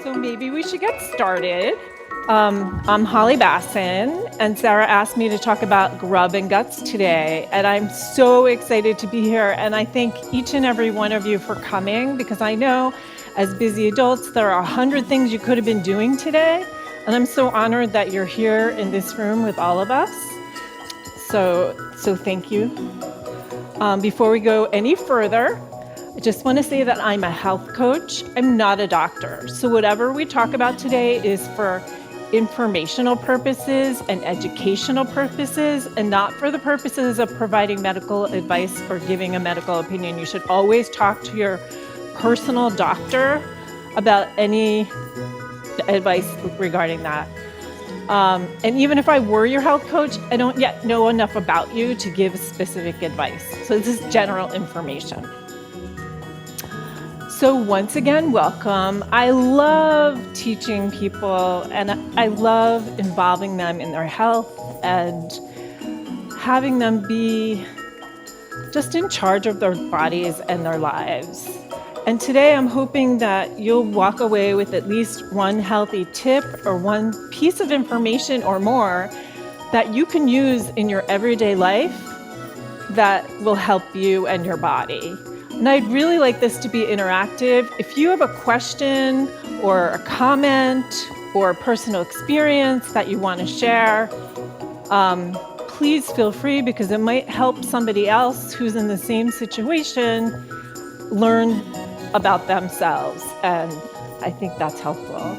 So maybe we should get started. I'm Holly Basson, and Sarah asked me to talk about grub and guts today, and I'm so excited to be here, and I thank each and every one of you for coming, because I know as busy adults, there are 100 things you could have been doing today, and I'm so honored that you're here in this room with all of us. So thank you. Before we go any further, I just want to say that I'm a health coach. I'm not a doctor. So whatever we talk about today is for informational purposes and educational purposes, and not for the purposes of providing medical advice or giving a medical opinion. You should always talk to your personal doctor about any advice regarding that. And even if I were your health coach, I don't yet know enough about you to give specific advice. So this is general information. So once again, welcome. I love teaching people, and I love involving them in their health and having them be just in charge of their bodies and their lives. And today I'm hoping that you'll walk away with at least one healthy tip or one piece of information or more that you can use in your everyday life that will help you and your body. And I'd really like this to be interactive. If you have a question or a comment or a personal experience that you want to share, please feel free, because it might help somebody else who's in the same situation learn about themselves, and I think that's helpful.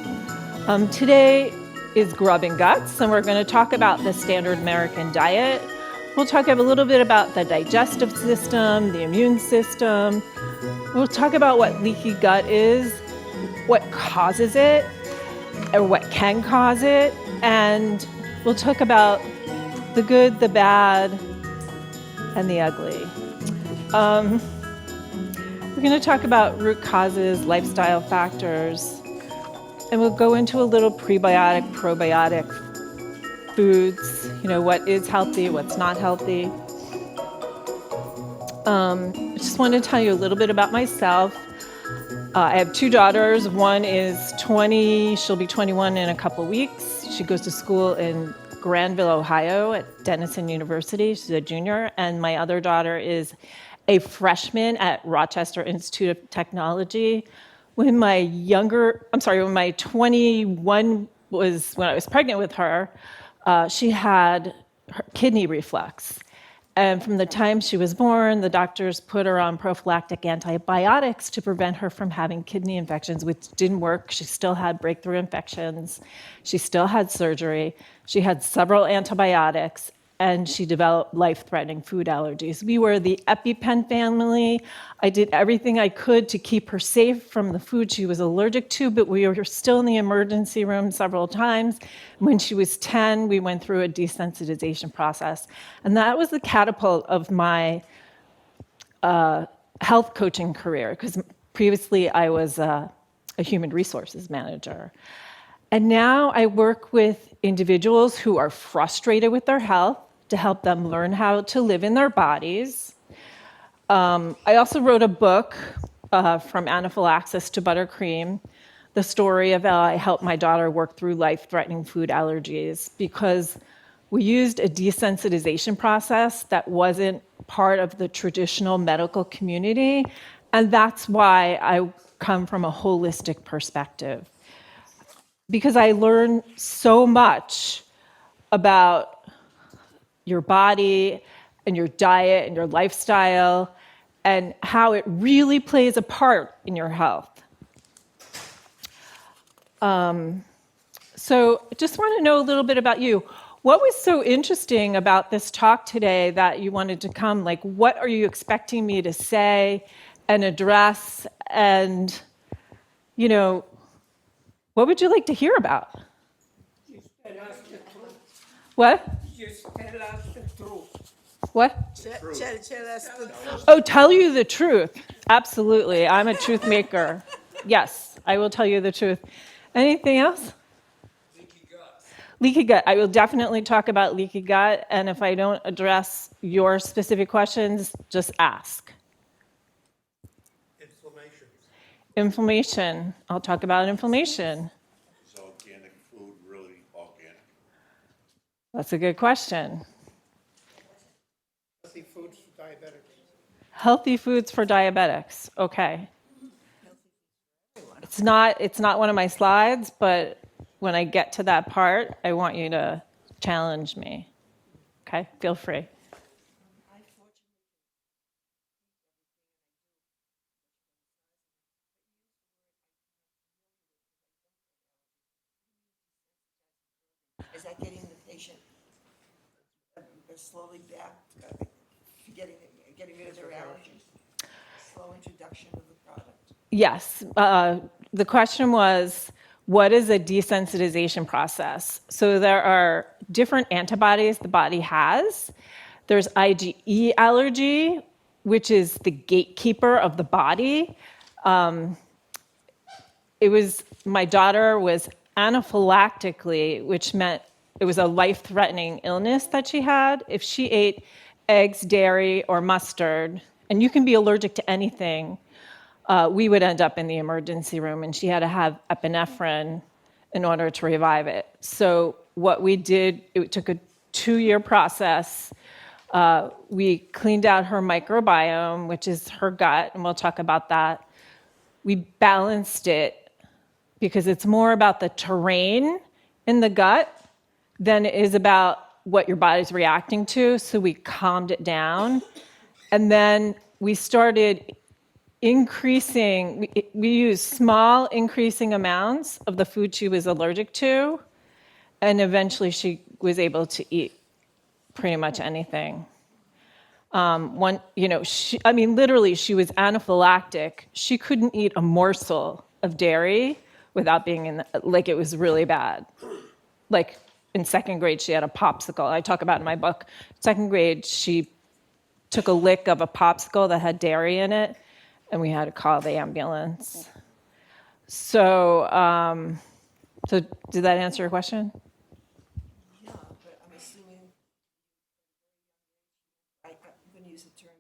Today is Grub and Guts, and we're going to talk about the standard American diet. We'll talk a little bit about the digestive system, the immune system. We'll talk about what leaky gut is, what causes it, or what can cause it, and we'll talk about the good, the bad, and the ugly. We're going to talk about root causes, lifestyle factors, and we'll go into a little prebiotic, probiotic foods, what is healthy, what's not healthy. I just want to tell you a little bit about myself. I have two daughters. One is 20, she'll be 21 in a couple weeks. She goes to school in Granville, Ohio at Denison University. She's a junior. And my other daughter is a freshman at Rochester Institute of Technology. When my 21 was when I was pregnant with her, she had kidney reflux. And from the time she was born, the doctors put her on prophylactic antibiotics to prevent her from having kidney infections, which didn't work. She still had breakthrough infections. She still had surgery. She had several antibiotics, and she developed life-threatening food allergies. We were the EpiPen family. I did everything I could to keep her safe from the food she was allergic to, but we were still in the emergency room several times. When she was 10, we went through a desensitization process. And that was the catapult of my health coaching career, because previously I was a human resources manager. And now I work with individuals who are frustrated with their health to help them learn how to live in their bodies. I also wrote a book, From Anaphylaxis to Buttercream, the story of how I helped my daughter work through life-threatening food allergies, because we used a desensitization process that wasn't part of the traditional medical community, and that's why I come from a holistic perspective. Because I learned so much about your body and your diet and your lifestyle and how it really plays a part in your health. So I just want to know a little bit about you. What was so interesting about this talk today that you wanted to come? Like, what are you expecting me to say and address? And, what would you like to hear about? Just tell us the truth. What? Just tell us the truth. What? Tell us the truth. Oh, tell you the truth. Absolutely. I'm a truth maker. Yes, I will tell you the truth. Anything else? Leaky gut. Leaky gut. I will definitely talk about leaky gut, and if I don't address your specific questions, just ask. Inflammation. Inflammation. I'll talk about inflammation. Is organic food really organic? That's a good question. Healthy foods for diabetics. Healthy foods for diabetics. Okay. It's not one of my slides, but when I get to that part, I want you to challenge me. Okay? Feel free. Is that getting the patient slowly back, getting rid of their allergies? Slow introduction of the product? Yes. The question was, what is a desensitization process? So there are different antibodies the body has. There's IgE allergy, which is the gatekeeper of the body. My daughter was anaphylactically, which meant it was a life-threatening illness that she had. If she ate eggs, dairy, or mustard, and you can be allergic to anything, we would end up in the emergency room, and she had to have epinephrine in order to revive it. So what we did, it took a 2-year process. We cleaned out her microbiome, which is her gut, and we'll talk about that. We balanced it because it's more about the terrain in the gut than it is about what your body's reacting to. So we calmed it down. And then we started increasing, we used small increasing amounts of the food she was allergic to. And eventually she was able to eat pretty much anything. Literally, she was anaphylactic. She couldn't eat a morsel of dairy without being it was really bad. Like in second grade, she had a popsicle. I talk about it in my book. Second grade, she took a lick of a popsicle that had dairy in it, and we had to call the ambulance. So did that answer your question? Yeah, but I'm assuming, I'm going to use the term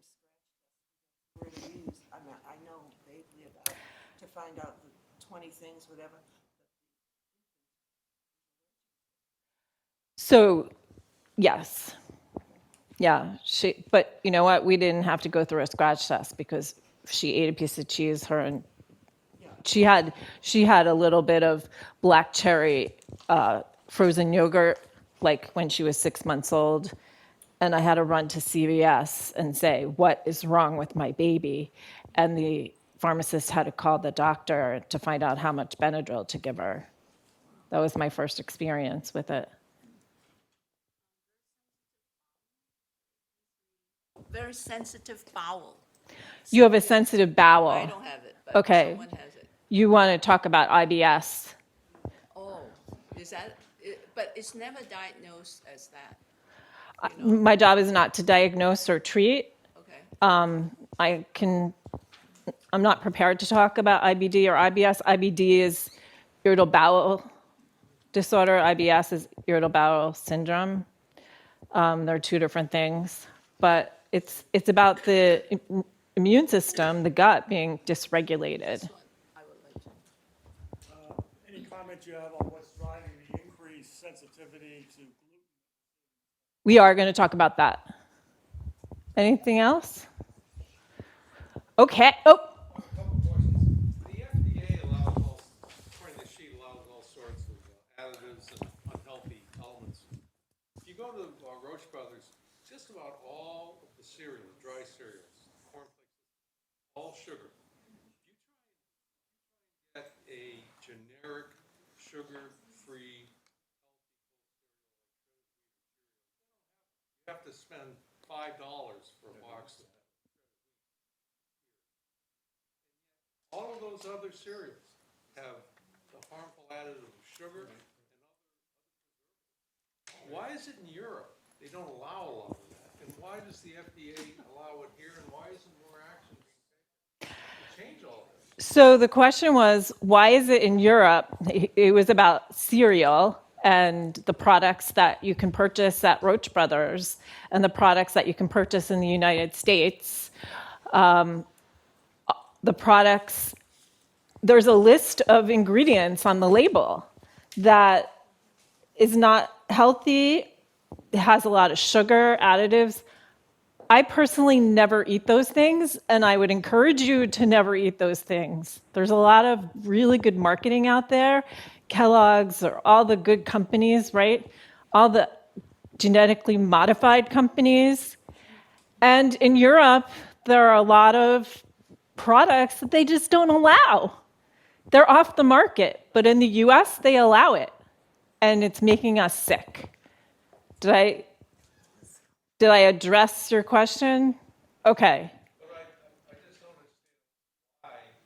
scratch word to use. I know vaguely about to find out the 20 things, whatever. So, yes. Yeah, but you know what? We didn't have to go through a scratch test because she ate a piece of cheese, she had a little bit of black cherry frozen yogurt like when she was 6 months old, and I had to run to CVS and say, what is wrong with my baby? And the pharmacist had to call the doctor to find out how much Benadryl to give her. That was my first experience with it. Very sensitive bowel. You have a sensitive bowel. I don't have it, but Okay. someone has it. You want to talk about IBS. Oh, is that? But it's never diagnosed as that. My job is not to diagnose or treat. Okay. I'm not prepared to talk about IBD or IBS. IBD is irritable bowel disorder. IBS is irritable bowel syndrome. They're two different things, but it's about the immune system, the gut being dysregulated. This one I would like to. Any comment you have on what's driving the increased sensitivity to gluten? We are going to talk about that. Anything else? Okay. Oh. Couple questions. The FDA allows according to the sheet, allows all sorts of additives and unhealthy elements. If you go to Roche Brothers, just about all of the cereals, dry cereals, cornflakes, all sugar. If you try and get a generic sugar-free, you have to spend $5 for a box of that. All of those other cereals have the harmful additive of sugar and other. Why is it in Europe they don't allow a lot of that? And why does the FDA allow it here? And why isn't more action being taken to change all of this? So the question was, why is it in Europe? It was about cereal and the products that you can purchase at Roche Brothers and the products that you can purchase in the United States. The products there's a list of ingredients on the label that is not healthy. It has a lot of sugar, additives. I personally never eat those things, and I would encourage you to never eat those things. There's a lot of really good marketing out there. Kellogg's or all the good companies, right? All the genetically modified companies. And in Europe, there are a lot of products that they just don't allow. They're off the market, but in the US, they allow it, and it's making us sick. Did I address your question? Okay. But I just don't understand why it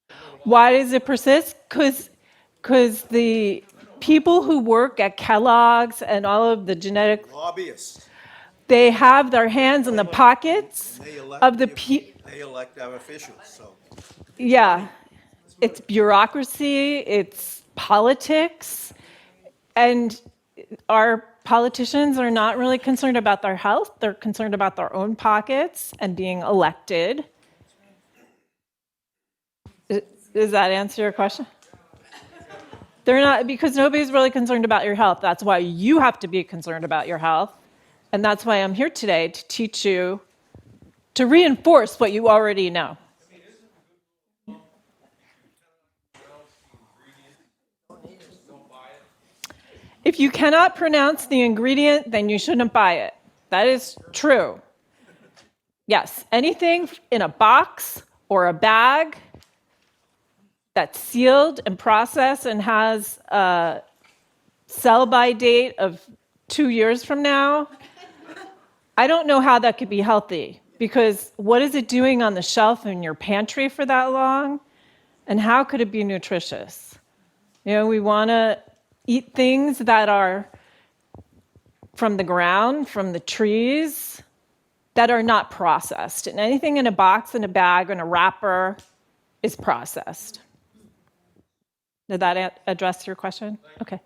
persists. Why does it persist? Because the people who work at Kellogg's and all of the genetic, Lobbyists. they have their hands in the pockets They of the They elect our officials, so. yeah. It's bureaucracy, it's politics, and our politicians are not really concerned about their health. They're concerned about their own pockets and being elected. Does that answer your question? They're not, because nobody's really concerned about your health. That's why you have to be concerned about your health. And that's why I'm here today, to teach you, to reinforce what you already know. If you cannot pronounce the ingredient, then you shouldn't buy it. That is true. Yes, anything in a box or a bag that's sealed and processed and has a sell-by date of 2 years from now, I don't know how that could be healthy, because what is it doing on the shelf in your pantry for that long? And how could it be nutritious? You know, we want to eat things that are from the ground, from the trees, that are not processed. And anything in a box, in a bag, in a wrapper is processed. Did that address your question? Okay.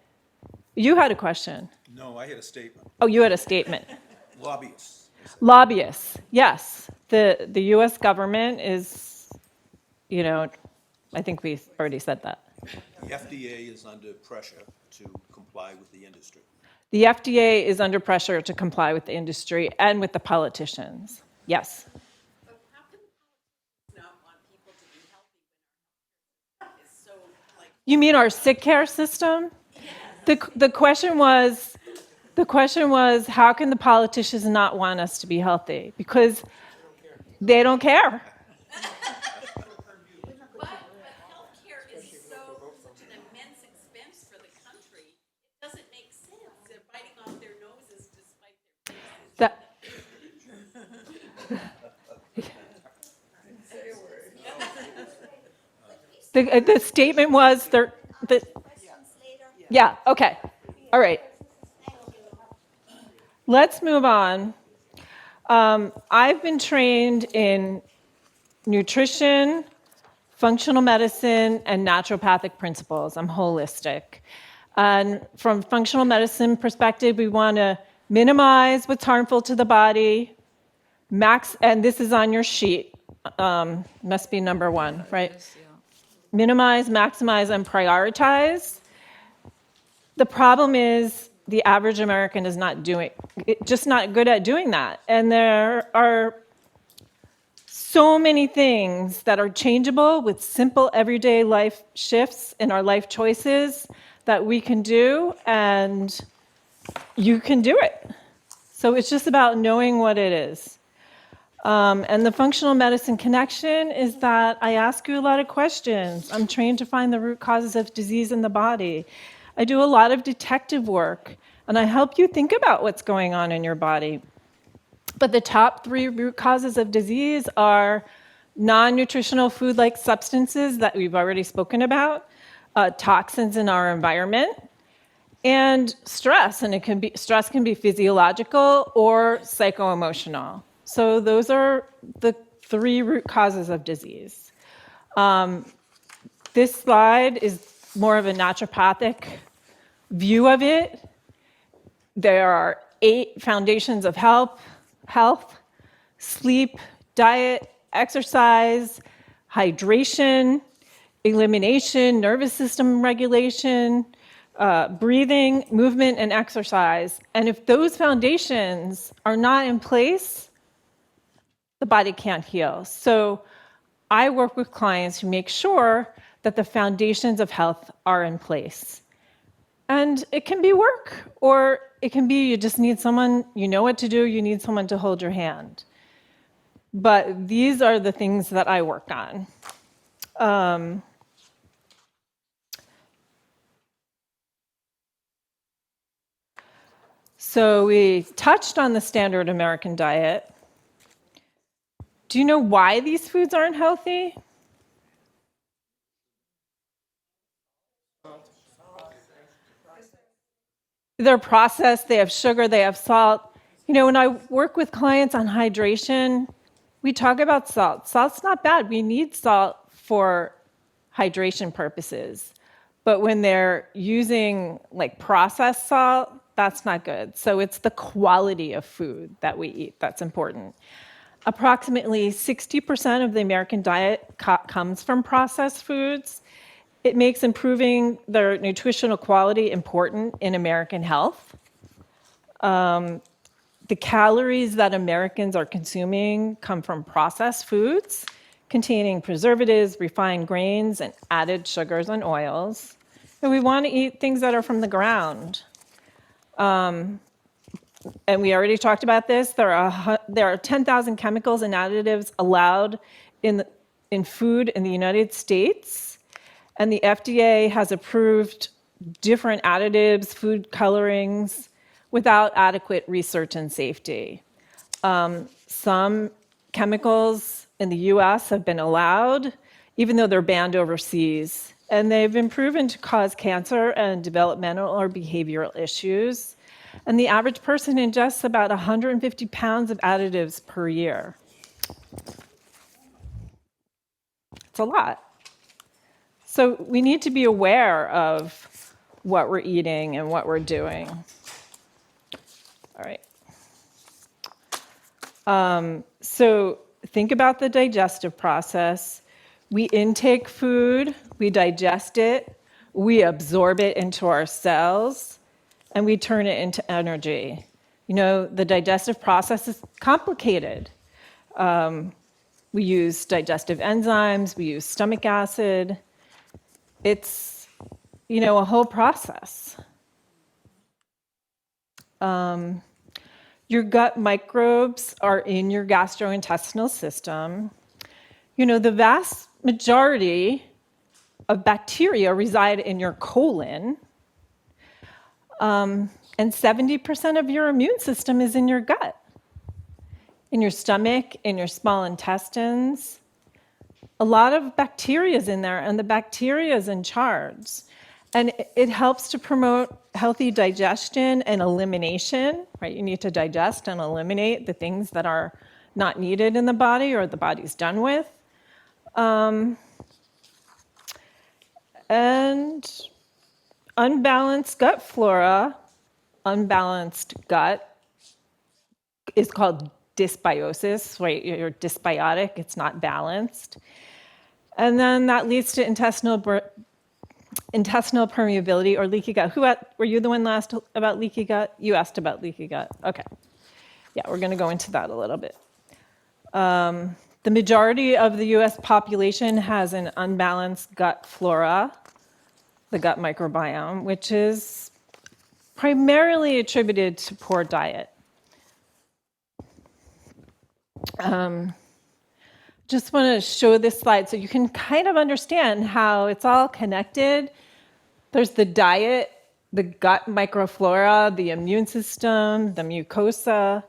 You had a question. No, I had a statement. Oh, you had a statement. Lobbyists. Lobbyists, yes. The U.S. government is, you know, I think we already said that. The FDA is under pressure to comply with the industry. The FDA is under pressure to comply with the industry and with the politicians. Yes. But how can politicians not want people to be healthy when our healthcare is so like? You mean our sick care system? The question was, how can the politicians not want us to be healthy? Because they don't care. But healthcare is such an immense expense for the country. It doesn't make sense. They're biting off their noses despite their faces. That, the statement was, yeah, okay. All right. Let's move on. I've been trained in nutrition, functional medicine, and naturopathic principles. I'm holistic. And from functional medicine perspective, we want to minimize what's harmful to the body, and this is on your sheet, must be number 1, right? Minimize, maximize, and prioritize. The problem is the average American is just not good at doing that. And there are so many things that are changeable with simple everyday life shifts in our life choices that we can do, and you can do it. So it's just about knowing what it is. And the functional medicine connection is that I ask you a lot of questions. I'm trained to find the root causes of disease in the body. I do a lot of detective work, and I help you think about what's going on in your body. But the top 3 root causes of disease are non-nutritional food-like substances that we've already spoken about, toxins in our environment, and stress. And stress can be physiological or psycho-emotional. So those are the 3 root causes of disease. This slide is more of a naturopathic view of it. There are 8 foundations of health: sleep, diet, exercise, hydration, elimination, nervous system regulation, breathing, movement, and exercise. And if those foundations are not in place, the body can't heal. So I work with clients to make sure that the foundations of health are in place. And it can be work, or it can be you just need someone, you know what to do, you need someone to hold your hand. But these are the things that I work on. So we touched on the standard American diet. Do you know why these foods aren't healthy? They're processed, they have sugar, they have salt. You know, when I work with clients on hydration, we talk about salt. Salt's not bad. We need salt for hydration purposes. But when they're using like processed salt, that's not good. So it's the quality of food that we eat that's important. Approximately 60% of the American diet comes from processed foods. It makes improving their nutritional quality important in American health. The calories that Americans are consuming come from processed foods containing preservatives, refined grains, and added sugars and oils. And we want to eat things that are from the ground. And we already talked about this. There are 10,000 chemicals and additives allowed in food in the United States. And the FDA has approved different additives, food colorings, without adequate research and safety. Some chemicals in the US have been allowed, even though they're banned overseas. And they've been proven to cause cancer and developmental or behavioral issues. And the average person ingests about 150 pounds of additives per year. It's a lot. So we need to be aware of what we're eating and what we're doing. All right. So think about the digestive process. We intake food, we digest it, we absorb it into our cells, and we turn it into energy. You know, the digestive process is complicated. We use digestive enzymes, we use stomach acid. It's, you know, a whole process. Your gut microbes are in your gastrointestinal system. You know, the vast majority of bacteria reside in your colon, and 70% of your immune system is in your gut, in your stomach, in your small intestines. A lot of bacteria is in there, and the bacteria is in charge. And it helps to promote healthy digestion and elimination, right? You need to digest and eliminate the things that are not needed in the body or the body's done with. And unbalanced gut flora, unbalanced gut is called dysbiosis, right? You're dysbiotic, it's not balanced. And then that leads to intestinal permeability or leaky gut. Were you the one last about leaky gut? You asked about leaky gut. Okay. Yeah, we're going to go into that a little bit. The majority of the US population has an unbalanced gut flora, the gut microbiome, which is primarily attributed to poor diet. Just want to show this slide so you can kind of understand how it's all connected. There's the diet, the gut microflora, the immune system, the mucosa.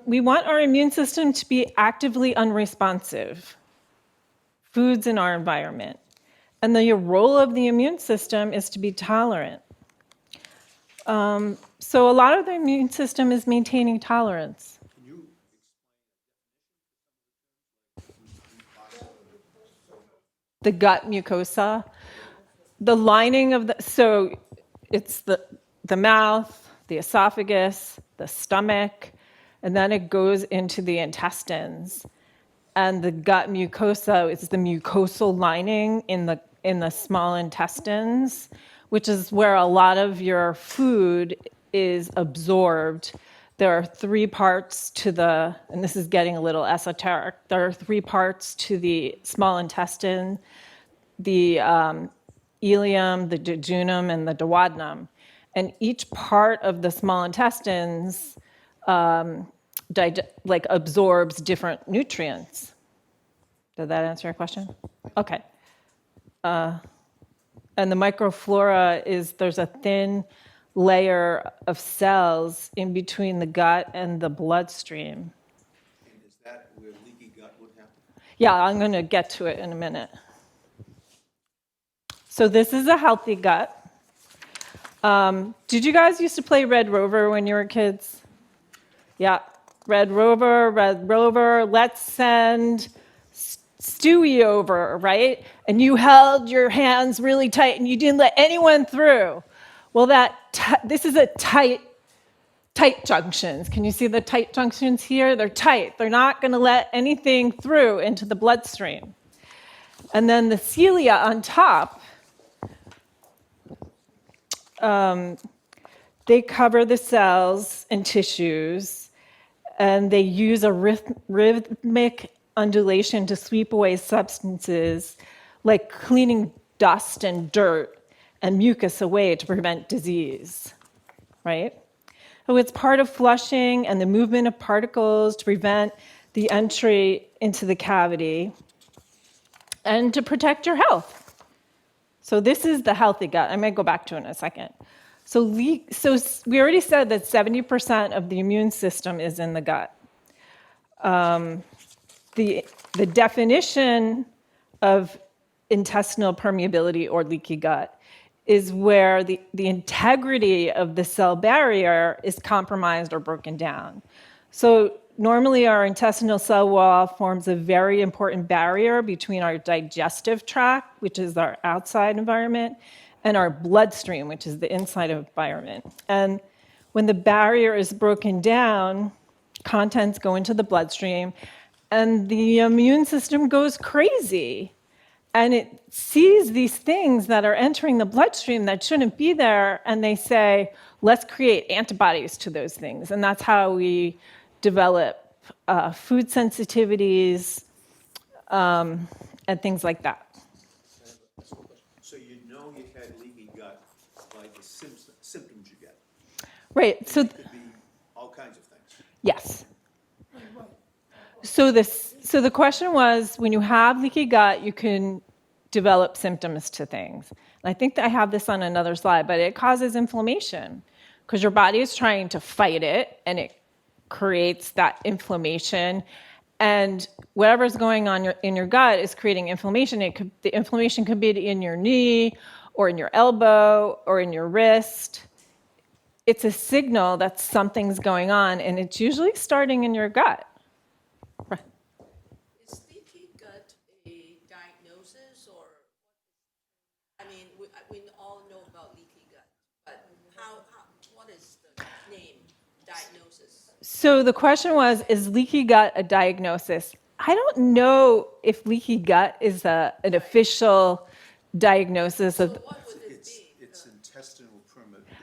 We want our immune system to be actively unresponsive. Foods in our environment. And the role of the immune system is to be tolerant. So a lot of the immune system is maintaining tolerance. The gut mucosa, the lining of so it's the mouth, the esophagus, the stomach, and then it goes into the intestines. and the gut mucosa is the mucosal lining in the small intestines, which is where a lot of your food is absorbed. There are three parts to the, and this is getting a little esoteric, there are three parts to the small intestine: the ileum, the jejunum, and the duodenum. And each part of the small intestines absorbs different nutrients. Did that answer your question? Okay. And the microflora is, there's a thin layer of cells in between the gut and the bloodstream. And is that where leaky gut would happen? Yeah, I'm going to get to it in a minute. So this is a healthy gut. Did you guys used to play Red Rover when you were kids? Yeah, Red Rover, let's send Stewie over, right? And you held your hands really tight and you didn't let anyone through. Well, this is a tight junctions. Can you see the tight junctions here? They're tight. They're not going to let anything through into the bloodstream. And then the cilia on top, they cover the cells and tissues, and they use a rhythmic undulation to sweep away substances like cleaning dust and dirt and mucus away to prevent disease, right? So it's part of flushing and the movement of particles to prevent the entry into the cavity and to protect your health. So this is the healthy gut. I may go back to it in a second. So we already said that 70% of the immune system is in the gut. The definition of intestinal permeability or leaky gut is where the integrity of the cell barrier is compromised or broken down. So normally our intestinal cell wall forms a very important barrier between our digestive tract, which is our outside environment, and our bloodstream, which is the inside environment. And when the barrier is broken down, contents go into the bloodstream, and the immune system goes crazy. And it sees these things that are entering the bloodstream that shouldn't be there, and they say, let's create antibodies to those things. And that's how we develop food sensitivities and things like that. So you know you had leaky gut by the symptoms you get. Right. So It could be all kinds of things. yes. So the question was, when you have leaky gut, you can develop symptoms to things. And I think that I have this on another slide, but it causes inflammation because your body is trying to fight it, and it creates that inflammation. And whatever's going on in your gut is creating inflammation. The inflammation could be in your knee or in your elbow or in your wrist. It's a signal that something's going on, and it's usually starting in your gut. Is leaky gut a diagnosis, or, I mean, we all know about leaky gut, but what is the name, diagnosis? So the question was, is leaky gut a diagnosis? I don't know if leaky gut is an official diagnosis of What would it be? It's intestinal permeability.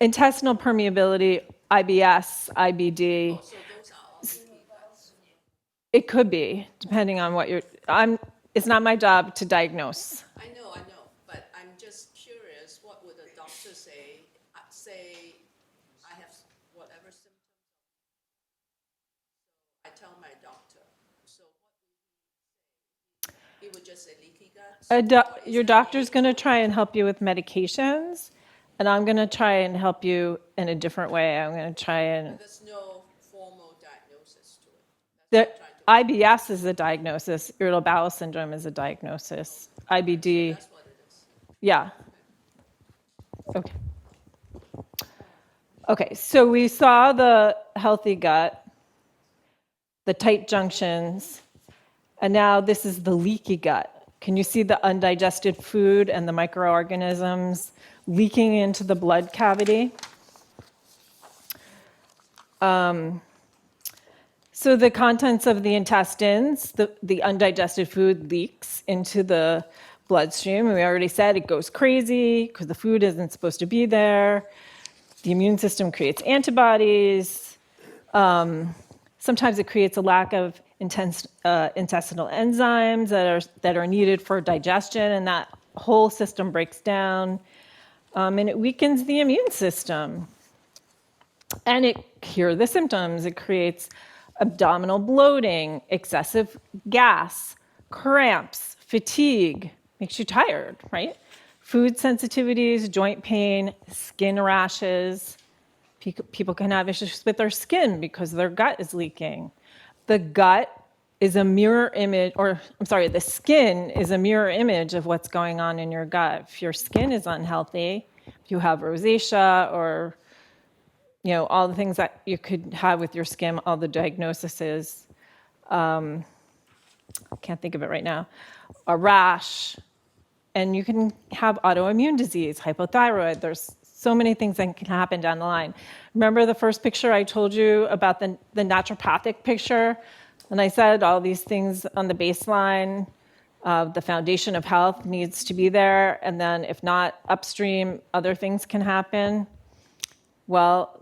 intestinal permeability, IBS, IBD. So those are all leaky guts. It could be, depending on what it's not my job to diagnose. I know, but I'm just curious, what would a doctor say? Say, I have whatever symptoms. I tell my doctor. So what would he would just say leaky gut? Your doctor's going to try and help you with medications, and I'm going to try and help you in a different way. I'm going to try and... There's no formal diagnosis to it. The IBS is a diagnosis. Irritable bowel syndrome is a diagnosis. IBD... That's what it is. Yeah. Okay. Okay, so we saw the healthy gut, the tight junctions, and now this is the leaky gut. Can you see the undigested food and the microorganisms leaking into the blood cavity? So the contents of the intestines, the undigested food leaks into the bloodstream. And we already said it goes crazy because the food isn't supposed to be there. The immune system creates antibodies. Sometimes it creates a lack of intestinal enzymes that are needed for digestion, and that whole system breaks down. And it weakens the immune system. And here are the symptoms. It creates abdominal bloating, excessive gas, cramps, fatigue, makes you tired, right? Food sensitivities, joint pain, skin rashes. People can have issues with their skin because their gut is leaking. The gut is a mirror image, the skin is a mirror image of what's going on in your gut. If your skin is unhealthy, if you have rosacea or all the things that you could have with your skin, all the diagnoses. I can't think of it right now. A rash, and you can have autoimmune disease, hypothyroid. There's so many things that can happen down the line. Remember the first picture I told you about the naturopathic picture? And I said all these things on the baseline. The foundation of health needs to be there. And then if not upstream, other things can happen. Well,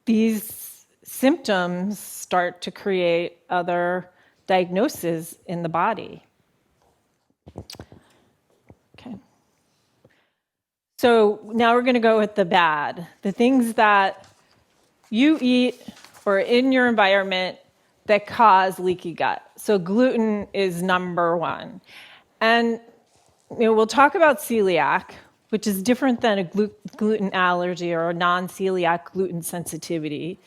these symptoms start to create other diagnoses in the body. Okay. So now we're going to go with the bad. The things that you eat or in your environment that cause leaky gut. So gluten is number one. And we'll talk about celiac, which is different than a gluten allergy or a non-celiac gluten sensitivity.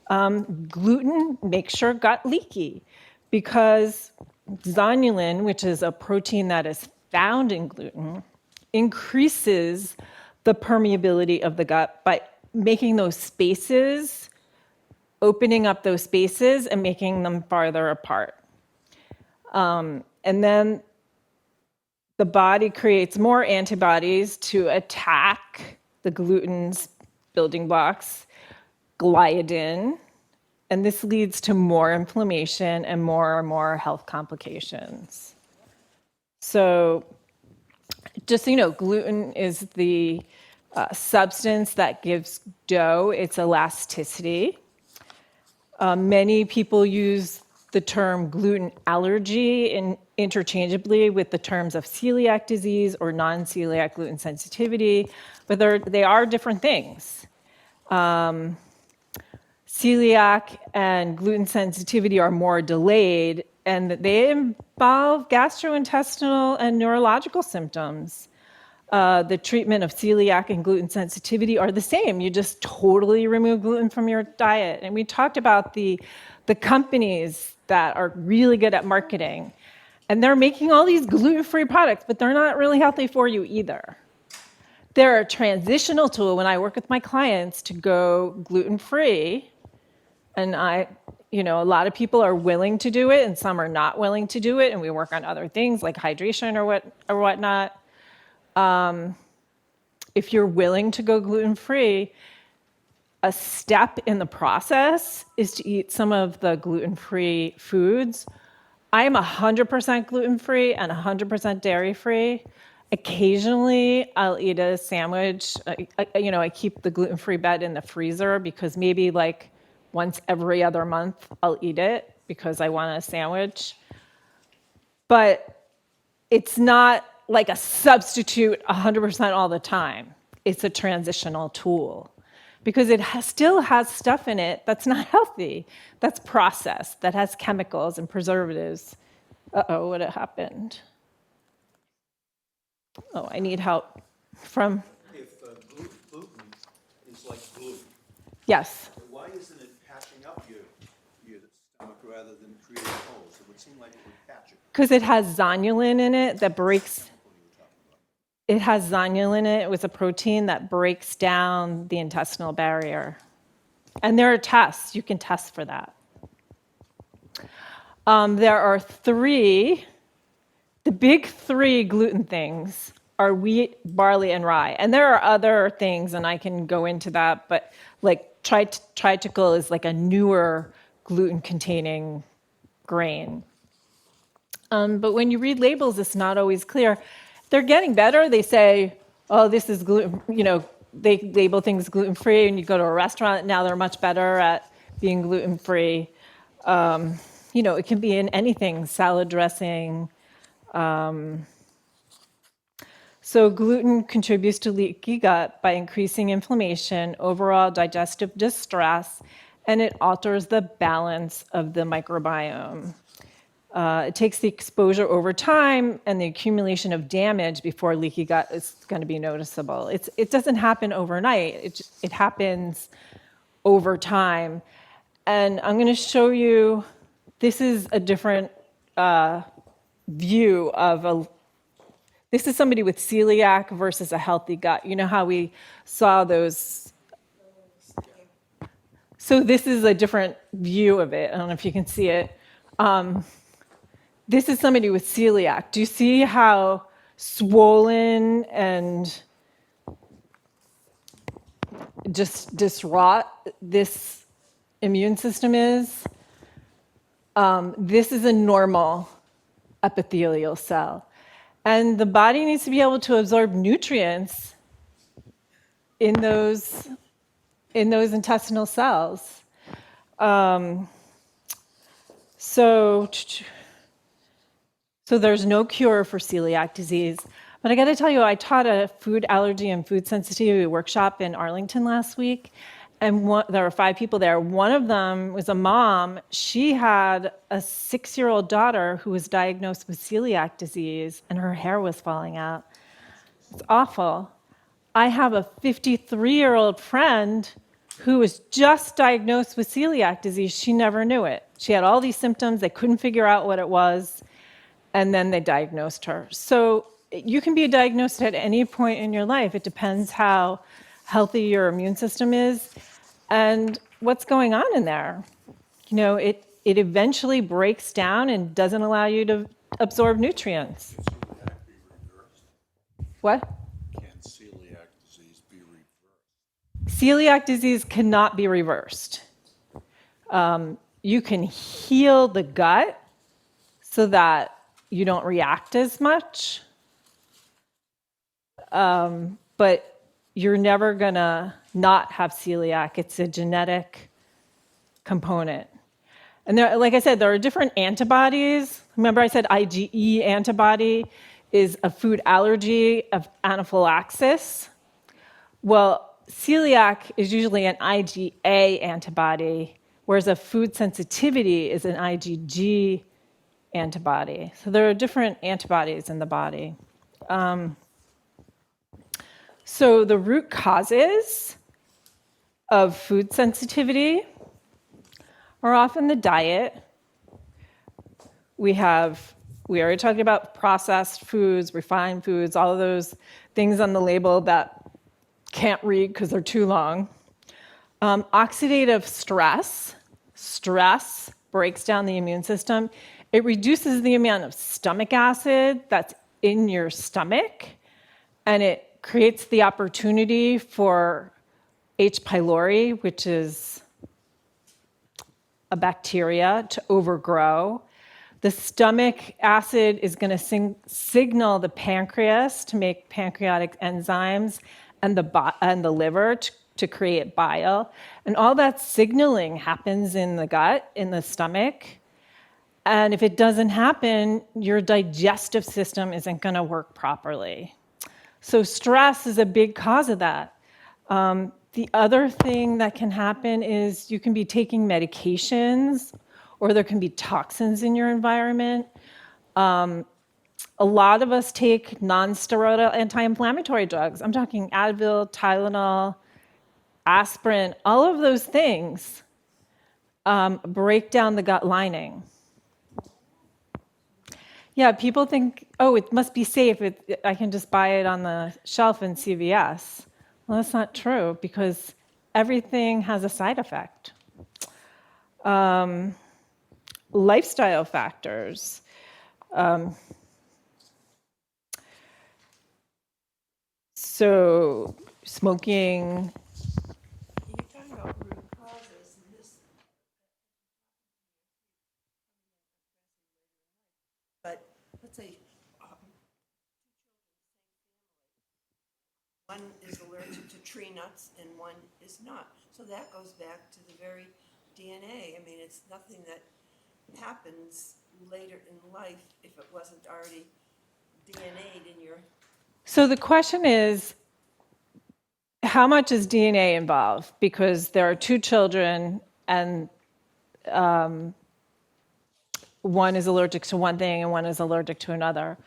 Gluten makes your gut leaky because zonulin, which is a protein that is found in gluten, increases the permeability of the gut by making those spaces, opening up those spaces and making them farther apart. And then the body creates more antibodies to attack the gluten's building blocks, gliadin, and this leads to more inflammation and more health complications. So just so you know, gluten is the substance that gives dough its elasticity. Many people use the term gluten allergy interchangeably with the terms of celiac disease or non-celiac gluten sensitivity, but they are different things. Celiac and gluten sensitivity are more delayed, and they involve gastrointestinal and neurological symptoms. The treatment of celiac and gluten sensitivity are the same. You just totally remove gluten from your diet. And we talked about the companies that are really good at marketing. And they're making all these gluten-free products, but they're not really healthy for you either. They're a transitional tool when I work with my clients to go gluten-free. And a lot of people are willing to do it and some are not willing to do it. And we work on other things like hydration or whatnot. If you're willing to go gluten-free, a step in the process is to eat some of the gluten-free foods. I am 100% gluten-free and 100% dairy-free. Occasionally, I'll eat a sandwich. I keep the gluten-free bed in the freezer because maybe like once every other month I'll eat it because I want a sandwich. But it's not like a substitute 100% all the time. It's a transitional tool because it still has stuff in it that's not healthy, that's processed, that has chemicals and preservatives. Uh-oh, what happened? Oh, I need help from... If gluten is like glue, Yes. why isn't it patching up your stomach rather than creating holes? It would seem like it would patch it. Because it has zonulin in it that breaks... It has zonulin in it. It was a protein that breaks down the intestinal barrier. And there are tests. You can test for that. There are three. The big three gluten things are wheat, barley, and rye. And there are other things, and I can go into that, but like triticale is like a newer gluten-containing grain. But when you read labels, it's not always clear. They're getting better. They say, oh, this is gluten, they label things gluten-free, and you go to a restaurant, now they're much better at being gluten-free. It can be in anything, salad dressing. So gluten contributes to leaky gut by increasing inflammation, overall digestive distress, and it alters the balance of the microbiome. It takes the exposure over time and the accumulation of damage before leaky gut is going to be noticeable. It doesn't happen overnight. It happens over time. And I'm going to show you, this is a different view of this is somebody with celiac versus a healthy gut. You know how we saw those? So this is a different view of it. I don't know if you can see it. This is somebody with celiac. Do you see how swollen and just distraught this immune system is? This is a normal epithelial cell. And the body needs to be able to absorb nutrients in those intestinal cells. So there's no cure for celiac disease. But I got to tell you, I taught a food allergy and food sensitivity workshop in Arlington last week, and there were 5 people there. One of them was a mom. She had a 6-year-old daughter who was diagnosed with celiac disease, and her hair was falling out. It's awful. I have a 53-year-old friend who was just diagnosed with celiac disease. She never knew it. She had all these symptoms. They couldn't figure out what it was, and then they diagnosed her. So you can be diagnosed at any point in your life. It depends how healthy your immune system is and what's going on in there. It eventually breaks down and doesn't allow you to absorb nutrients. Can celiac be reversed? What? Can celiac disease be reversed? Celiac disease cannot be reversed. You can heal the gut so that you don't react as much, but you're never going to not have celiac. It's a genetic component. And there, like I said, there are different antibodies. Remember I said IgE antibody is a food allergy of anaphylaxis. Well, celiac is usually an IgA antibody, whereas a food sensitivity is an IgG antibody. So there are different antibodies in the body. So the root causes of food sensitivity are often the diet. We already talked about processed foods, refined foods, all of those things on the label that can't read because they're too long. Oxidative stress. Stress breaks down the immune system. It reduces the amount of stomach acid that's in your stomach, and it creates the opportunity for H. pylori, which is a bacteria, to overgrow. The stomach acid is going to signal the pancreas to make pancreatic enzymes and the liver to create bile. And all that signaling happens in the gut, in the stomach. And if it doesn't happen, your digestive system isn't going to work properly. So stress is a big cause of that. The other thing that can happen is you can be taking medications, or there can be toxins in your environment. A lot of us take non-steroidal anti-inflammatory drugs. I'm talking Advil, Tylenol, aspirin. All of those things break down the gut lining. Yeah, people think, oh, it must be safe. I can just buy it on the shelf in CVS. Well, that's not true, because everything has a side effect. Lifestyle factors. So smoking. You're talking about root causes, and this one is allergic to tree nuts and one is not. So that goes back to the very DNA. I mean, it's nothing that happens later in life if it wasn't already DNA'd in your. So the question is, how much is DNA involved? Because there are two children and one is allergic to one thing and one is allergic to another.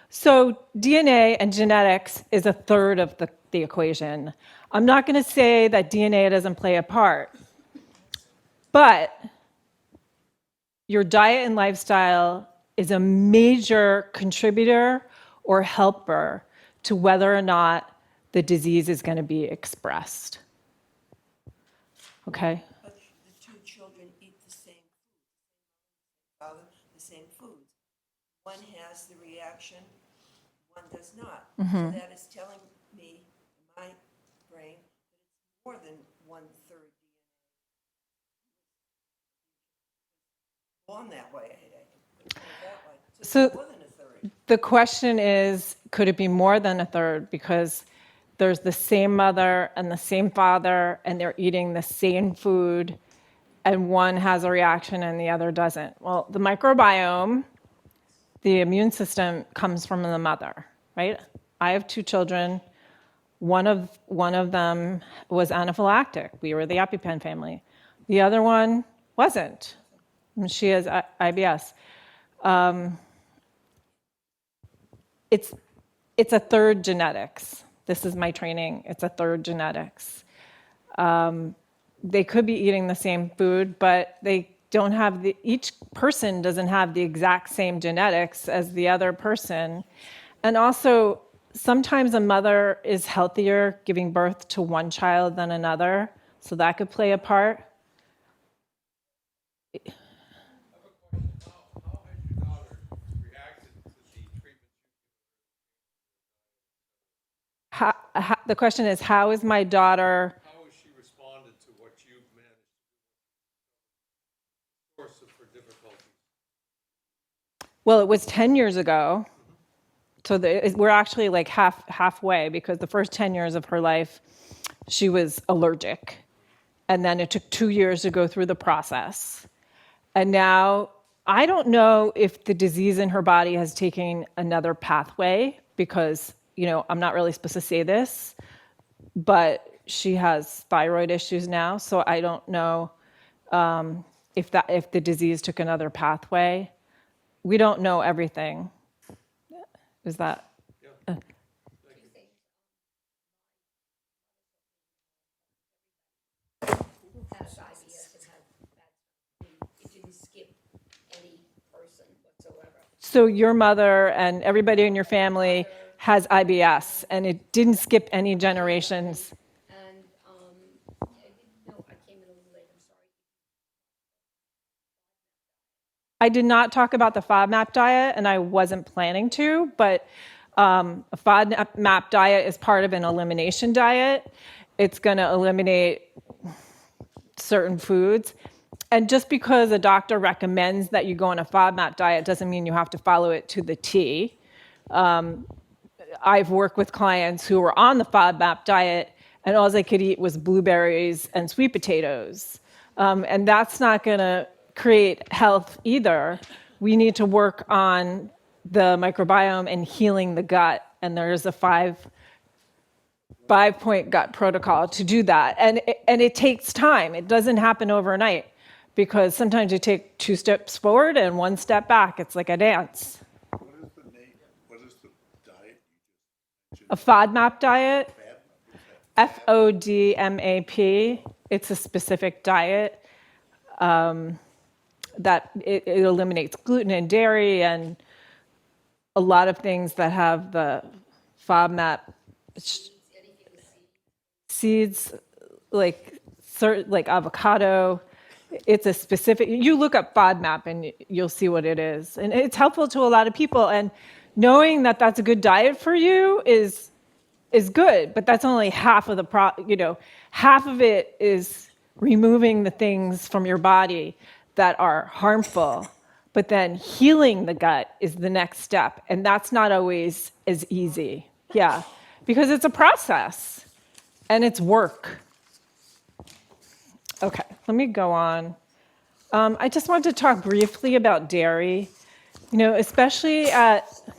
So DNA and genetics is a third of the equation. I'm not going to say that DNA doesn't play a part, but your diet and lifestyle is a major contributor or helper to whether or not the disease is going to be expressed. Okay? But the two children eat the same food, the same foods. One has the reaction, one does not. So that is telling me, in my brain, that it's more than 1/3 DNA. Born that way, I put it that way. So it's more than a third. The question is, could it be more than a third? Because there's the same mother and the same father, and they're eating the same food, and one has a reaction and the other doesn't. Well, the microbiome, the immune system, comes from the mother, right? I have two children. One of them was anaphylactic. We were the EpiPen family. The other one wasn't. She has IBS. It's a third genetics. This is my training. It's a third genetics. They could be eating the same food, but they don't have each person doesn't have the exact same genetics as the other person. And also, sometimes a mother is healthier giving birth to one child than another, so that could play a part. I have a question. How has your daughter reacted to the treatment? The question is, how is my daughter? How has she responded to what you've managed to do? Source of her difficulties. Well, it was 10 years ago. So we're actually like halfway, because the first 10 years of her life, she was allergic. And then it took 2 years to go through the process. And now I don't know if the disease in her body has taken another pathway, because, I'm not really supposed to say this, but she has thyroid issues now. So I don't know if the disease took another pathway. We don't know everything. Is that? Yeah. Who has IBS and it didn't skip any person whatsoever. So your mother and everybody in your family has IBS, and it didn't skip any generations. And I didn't know, I came in a little late, I'm sorry. I did not talk about the FODMAP diet, and I wasn't planning to, but a FODMAP diet is part of an elimination diet. It's going to eliminate certain foods. And just because a doctor recommends that you go on a FODMAP diet doesn't mean you have to follow it to the T. I've worked with clients who were on the FODMAP diet, and all they could eat was blueberries and sweet potatoes. And that's not going to create health either. We need to work on the microbiome and healing the gut. And there's a five-point gut protocol to do that. And it takes time. It doesn't happen overnight, because sometimes you take 2 steps forward and 1 step back. It's like a dance. What is the name, what is the diet you just A FODMAP diet, FODMAP. It's a specific diet that it eliminates gluten and dairy and a lot of things that have the FODMAP seeds, like avocado. It's a specific, you look up FODMAP and you'll see what it is. And it's helpful to a lot of people. And knowing that that's a good diet for you is good, but that's only half of half of it is removing the things from your body that are harmful. But then healing the gut is the next step. And that's not always as easy. Yeah. because it's a process and it's work. Okay, let me go on. I just wanted to talk briefly about dairy. You know,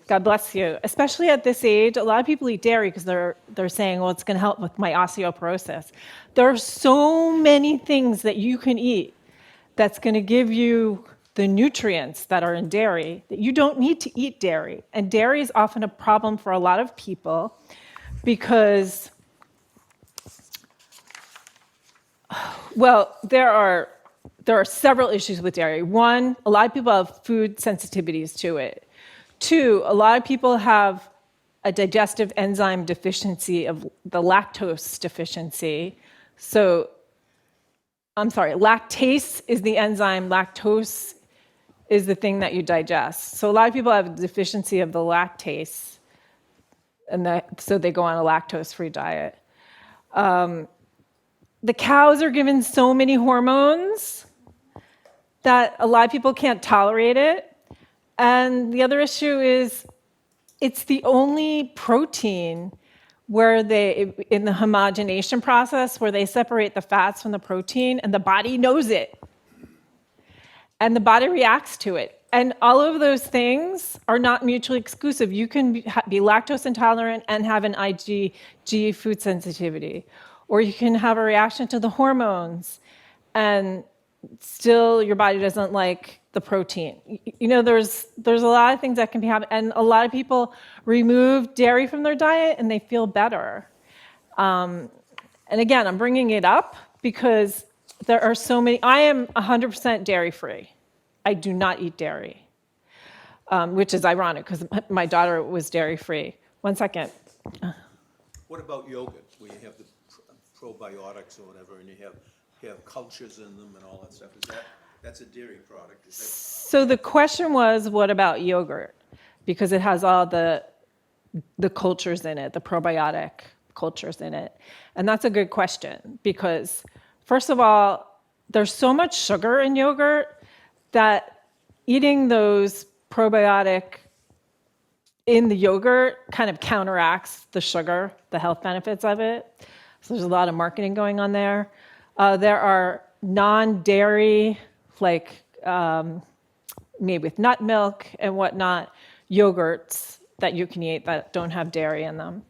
God bless you, especially at this age, a lot of people eat dairy because they're saying, well, it's going to help with my osteoporosis. There are so many things that you can eat that's going to give you the nutrients that are in dairy that you don't need to eat dairy. And dairy is often a problem for a lot of people because, well, there are several issues with dairy. One, a lot of people have food sensitivities to it. Two, a lot of people have a digestive enzyme deficiency of the lactose deficiency. So, I'm sorry, lactase is the enzyme, lactose is the thing that you digest. So a lot of people have a deficiency of the lactase, and so they go on a lactose-free diet. The cows are given so many hormones that a lot of people can't tolerate it. And the other issue is it's the only protein where in the homogenation process, where they separate the fats from the protein, and the body knows it. And the body reacts to it. And all of those things are not mutually exclusive. You can be lactose intolerant and have an IgG food sensitivity. Or you can have a reaction to the hormones, and still your body doesn't like the protein. You know, there's a lot of things that can be happening. And a lot of people remove dairy from their diet, and they feel better. And again, I'm bringing it up because there are so many. I am 100% dairy-free. I do not eat dairy, which is ironic because my daughter was dairy-free. One second. What about yogurt, where you have the probiotics or whatever, and you have cultures in them and all that stuff? That's a dairy product? So the question was, what about yogurt? Because it has all the cultures in it, the probiotic cultures in it. And that's a good question because, first of all, there's so much sugar in yogurt that eating those probiotic in the yogurt kind of counteracts the sugar, the health benefits of it. So there's a lot of marketing going on there. There are non-dairy, like made with nut milk and whatnot, yogurts that you can eat that don't have dairy in them.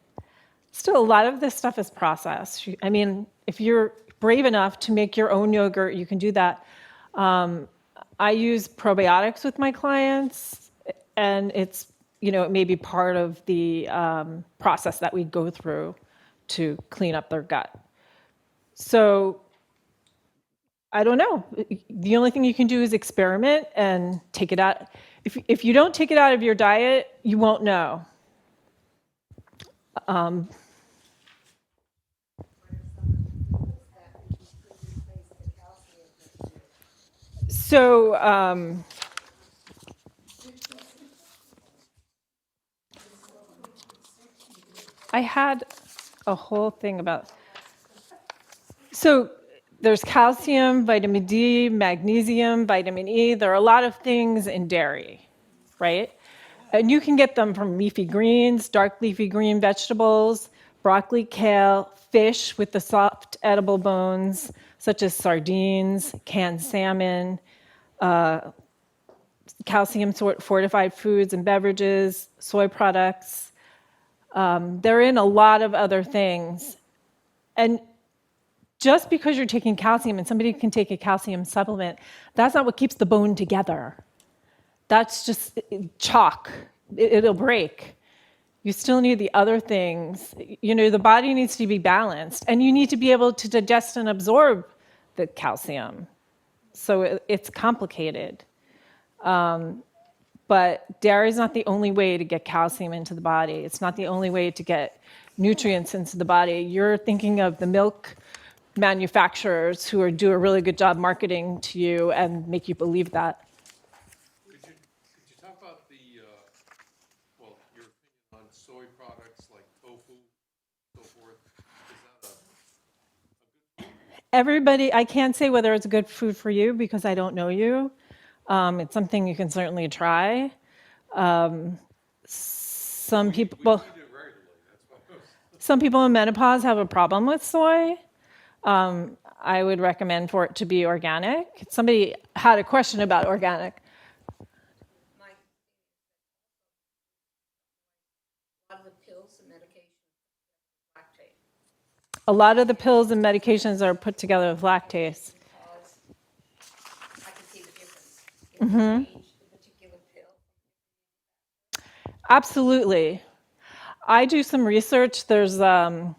Still, a lot of this stuff is processed. I mean, if you're brave enough to make your own yogurt, you can do that. I use probiotics with my clients, and it's, you know, it may be part of the process that we go through to clean up their gut. So I don't know. The only thing you can do is experiment and take it out. If you don't take it out of your diet, you won't know. So I had a whole thing about. So there's calcium, vitamin D, magnesium, vitamin E. There are a lot of things in dairy, right? And you can get them from leafy greens, dark leafy green vegetables, broccoli, kale, fish with the soft edible bones, such as sardines, canned salmon, calcium fortified foods and beverages, soy products. They're in a lot of other things. And just because you're taking calcium, and somebody can take a calcium supplement, that's not what keeps the bone together. That's just chalk. It'll break. You still need the other things. You know, the body needs to be balanced, and you need to be able to digest and absorb the calcium. So it's complicated. But dairy is not the only way to get calcium into the body. It's not the only way to get nutrients into the body. You're thinking of the milk manufacturers who do a really good job marketing to you and make you believe that. Could you talk about your opinion on soy products like tofu, so forth? Is that a Everybody, I can't say whether it's a good food for you because I don't know you. It's something you can certainly try. Some people. We eat it regularly, that's why I was. Some people in menopause have a problem with soy. I would recommend for it to be organic. Somebody had a question about organic. My, a lot of the pills and medications, lactate, A lot of the pills and medications are put together with lactase. because I can see the difference. It can change the particular pill. Absolutely. I do some research. There's a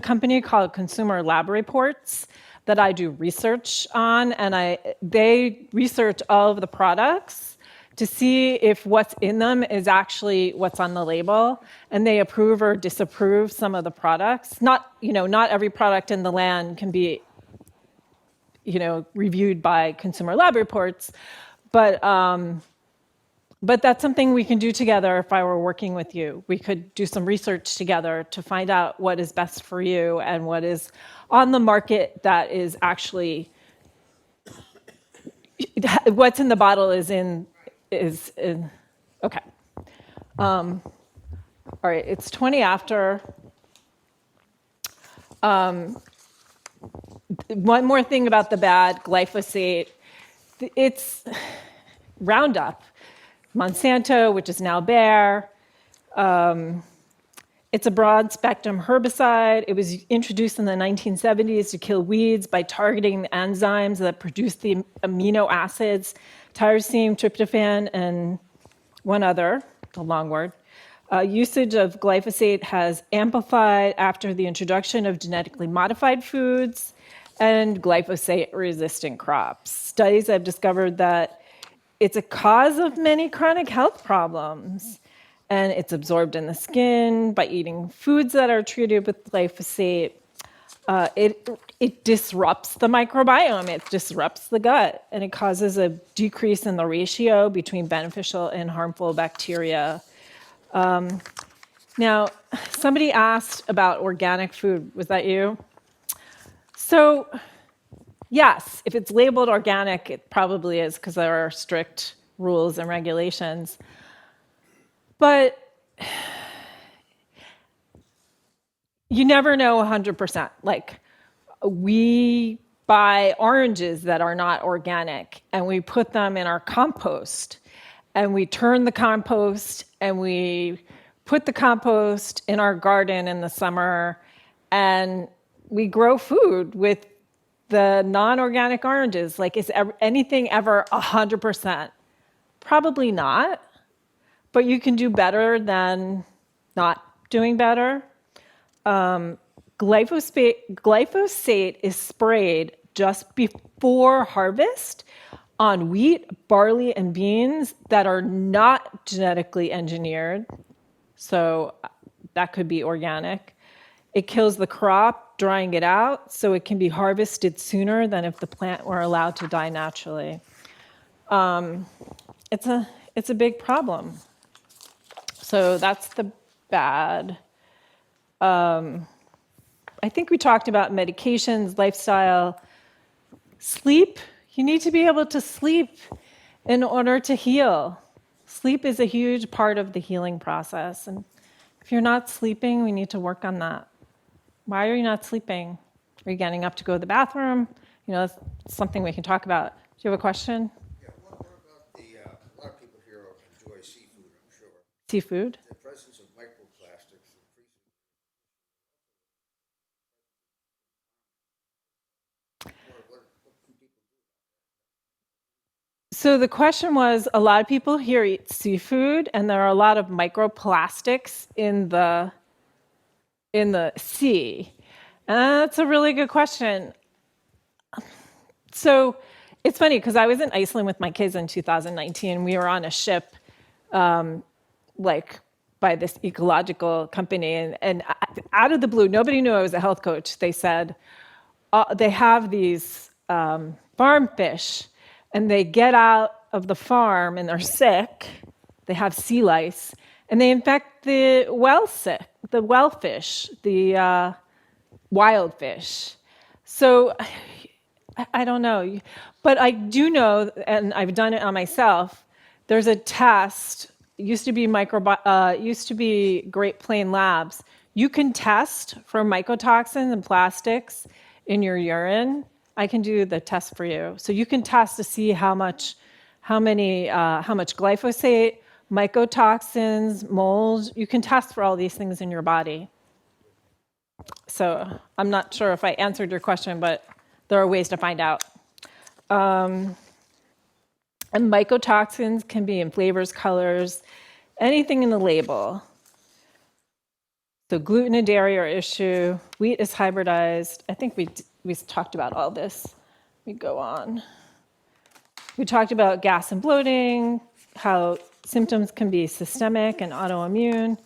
company called Consumer Lab Reports that I do research on, and they research all of the products to see if what's in them is actually what's on the label, and they approve or disapprove some of the products. Not every product in the land can be, reviewed by Consumer Lab Reports, but that's something we can do together if I were working with you. We could do some research together to find out what is best for you and what is on the market that is actually what's in the bottle is in okay. All right, it's 20 after. One more thing about the bad glyphosate. It's Roundup. Monsanto, which is now Bayer. It's a broad-spectrum herbicide. It was introduced in the 1970s to kill weeds by targeting the enzymes that produce the amino acids, tyrosine, tryptophan, and one other, a long word. Usage of glyphosate has amplified after the introduction of genetically modified foods and glyphosate-resistant crops. Studies have discovered that it's a cause of many chronic health problems, and it's absorbed in the skin by eating foods that are treated with glyphosate. It disrupts the microbiome, it disrupts the gut, and it causes a decrease in the ratio between beneficial and harmful bacteria. Now, somebody asked about organic food. Was that you? So, yes, if it's labeled organic, it probably is because there are strict rules and regulations. But you never know 100%. Like, we buy oranges that are not organic, and we put them in our compost, and we turn the compost, and we put the compost in our garden in the summer, and we grow food with the non-organic oranges. Like, is anything ever 100%? Probably not, but you can do better than not doing better. Glyphosate is sprayed just before harvest on wheat, barley, and beans that are not genetically engineered. So that could be organic. It kills the crop, drying it out, so it can be harvested sooner than if the plant were allowed to die naturally. It's a big problem. So that's the bad. I think we talked about medications, lifestyle, sleep. You need to be able to sleep in order to heal. Sleep is a huge part of the healing process. And if you're not sleeping, we need to work on that. Why are you not sleeping? Are you getting up to go to the bathroom? That's something we can talk about. Do you have a question? Yeah, what about a lot of people here enjoy seafood, I'm sure. Seafood? The presence of microplastics increases. What can people do? So the question was, a lot of people here eat seafood, and there are a lot of microplastics in the sea. And that's a really good question. So it's funny, because I was in Iceland with my kids in 2019. We were on a ship, by this ecological company, and out of the blue, nobody knew I was a health coach. They said, they have these farm fish, and they get out of the farm, and they're sick. They have sea lice, and they infect the well fish, the wild fish. So I don't know, but I do know, and I've done it on myself. There's a test. Used to be Great Plain Labs. You can test for mycotoxins and plastics in your urine. I can do the test for you. So you can test to see how much glyphosate, mycotoxins, mold. You can test for all these things in your body. So I'm not sure if I answered your question, but there are ways to find out. And mycotoxins can be in flavors, colors, anything in the label. So gluten and dairy are issue. Wheat is hybridized. I think we talked about all this. We go on. We talked about gas and bloating, how symptoms can be systemic and autoimmune.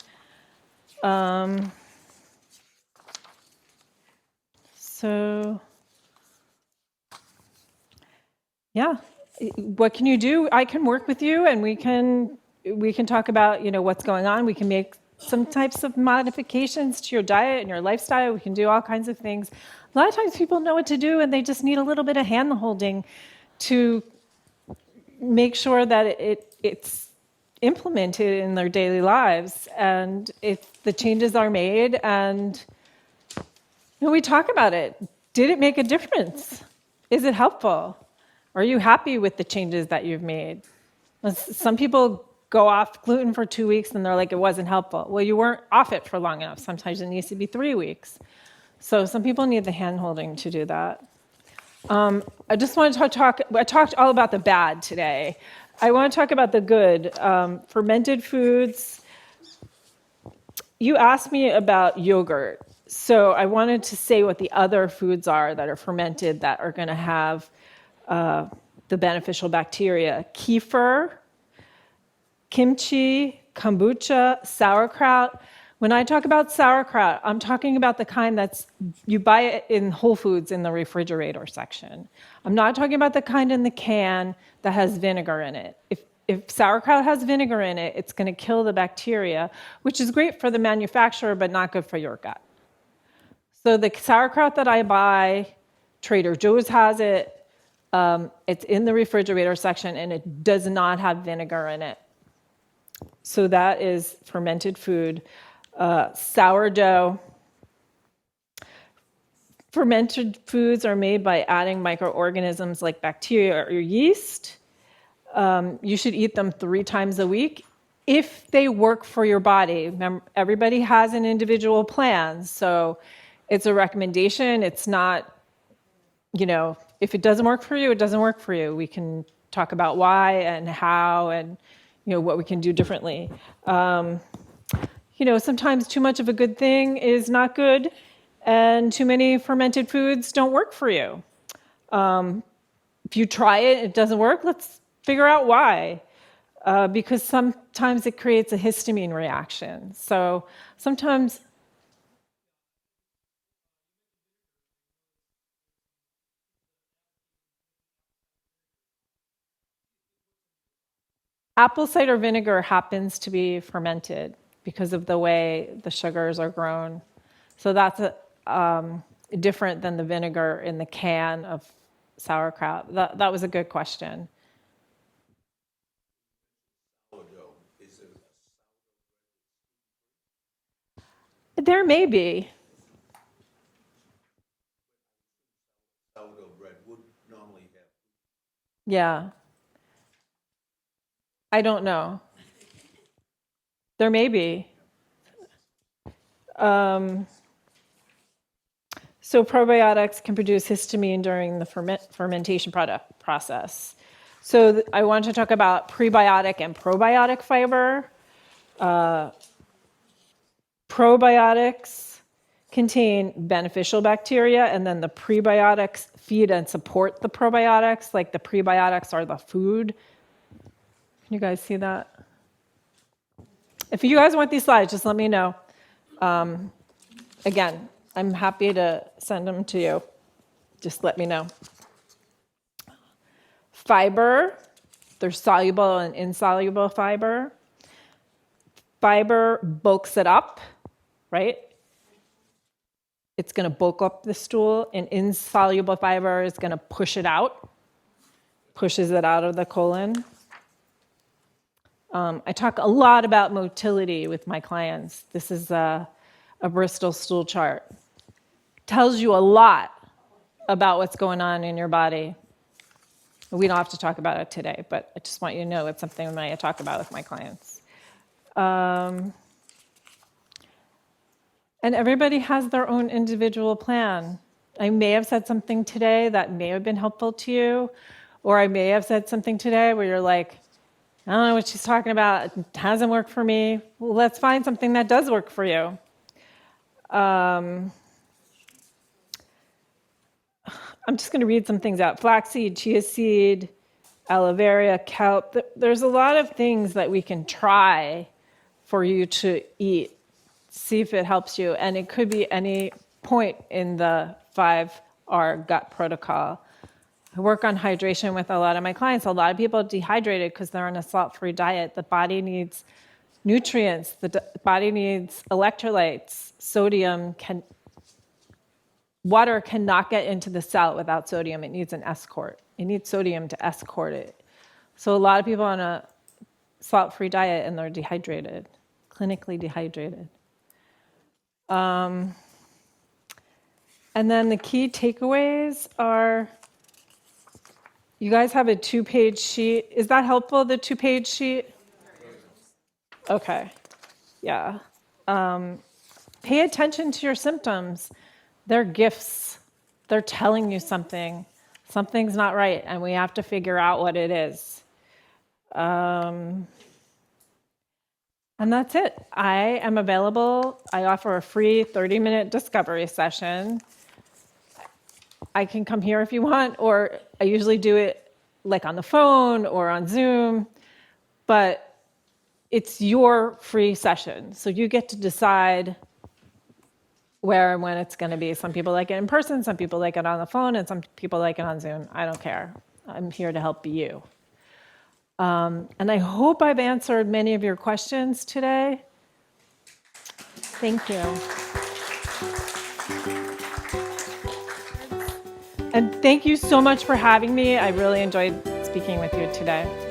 So, yeah, what can you do? I can work with you, and we can talk about what's going on. We can make some types of modifications to your diet and your lifestyle. We can do all kinds of things. A lot of times people know what to do, and they just need a little bit of hand-holding to make sure that it's implemented in their daily lives, and if the changes are made, and we talk about it. Did it make a difference? Is it helpful? Are you happy with the changes that you've made? Some people go off gluten for 2 weeks and they're like, it wasn't helpful. Well, you weren't off it for long enough. Sometimes it needs to be 3 weeks. So some people need the hand-holding to do that. I just want to talk, I talked all about the bad today. I want to talk about the good. Fermented foods. You asked me about yogurt. So I wanted to say what the other foods are that are fermented that are going to have the beneficial bacteria. Kefir, kimchi, kombucha, sauerkraut. When I talk about sauerkraut, I'm talking about the kind you buy it in Whole Foods in the refrigerator section. I'm not talking about the kind in the can that has vinegar in it. If sauerkraut has vinegar in it, it's going to kill the bacteria, which is great for the manufacturer, but not good for your gut. So the sauerkraut that I buy, Trader Joe's has it. It's in the refrigerator section, and it does not have vinegar in it. So that is fermented food. Sourdough. Fermented foods are made by adding microorganisms like bacteria or yeast. You should eat them 3 times a week if they work for your body. Remember, everybody has an individual plan, so it's a recommendation. It's not, if it doesn't work for you, it doesn't work for you. We can talk about why and how and, what we can do differently. Sometimes too much of a good thing is not good, and too many fermented foods don't work for you. If you try it, it doesn't work, let's figure out why. Because sometimes it creates a histamine reaction. So sometimes apple cider vinegar happens to be fermented because of the way the sugars are grown. So that's different than the vinegar in the can of sauerkraut. That was a good question. There may be. Sourdough bread would normally have. Yeah. I don't know. There may be. So probiotics can produce histamine during the fermentation process. So I want to talk about prebiotic and probiotic fiber. Probiotics contain beneficial bacteria, and then the prebiotics feed and support the probiotics, like the prebiotics are the food. Can you guys see that? If you guys want these slides, just let me know. Again, I'm happy to send them to you. Just let me know. Fiber, there's soluble and insoluble fiber. Fiber bulks it up, right? It's going to bulk up the stool, and insoluble fiber is going to push it out, pushes it out of the colon. I talk a lot about motility with my clients. This is a Bristol stool chart. Tells you a lot about what's going on in your body. We don't have to talk about it today, but I just want you to know it's something that I talk about with my clients. And everybody has their own individual plan. I may have said something today that may have been helpful to you, or I may have said something today where you're like, I don't know what she's talking about, it hasn't worked for me. Well, let's find something that does work for you. I'm just going to read some things out. Flaxseed, chia seed, aloe vera, kelp. There's a lot of things that we can try for you to eat. See if it helps you. And it could be any point in the 5R gut protocol. I work on hydration with a lot of my clients. A lot of people are dehydrated because they're on a salt-free diet. The body needs nutrients. The body needs electrolytes. Water cannot get into the cell without sodium. It needs an escort. It needs sodium to escort it. So a lot of people on a salt-free diet and they're dehydrated, clinically dehydrated. And then the key takeaways are, you guys have a 2-page sheet. Is that helpful, the 2-page sheet? Okay, yeah. Pay attention to your symptoms. They're gifts. They're telling you something. Something's not right, and we have to figure out what it is. And that's it. I am available. I offer a free 30-minute discovery session. I can come here if you want, or I usually do it like on the phone or on Zoom, but it's your free session. So you get to decide where and when it's going to be. Some people like it in person, some people like it on the phone, and some people like it on Zoom. I don't care. I'm here to help you. And I hope I've answered many of your questions today. Thank you. And thank you so much for having me. I really enjoyed speaking with you today.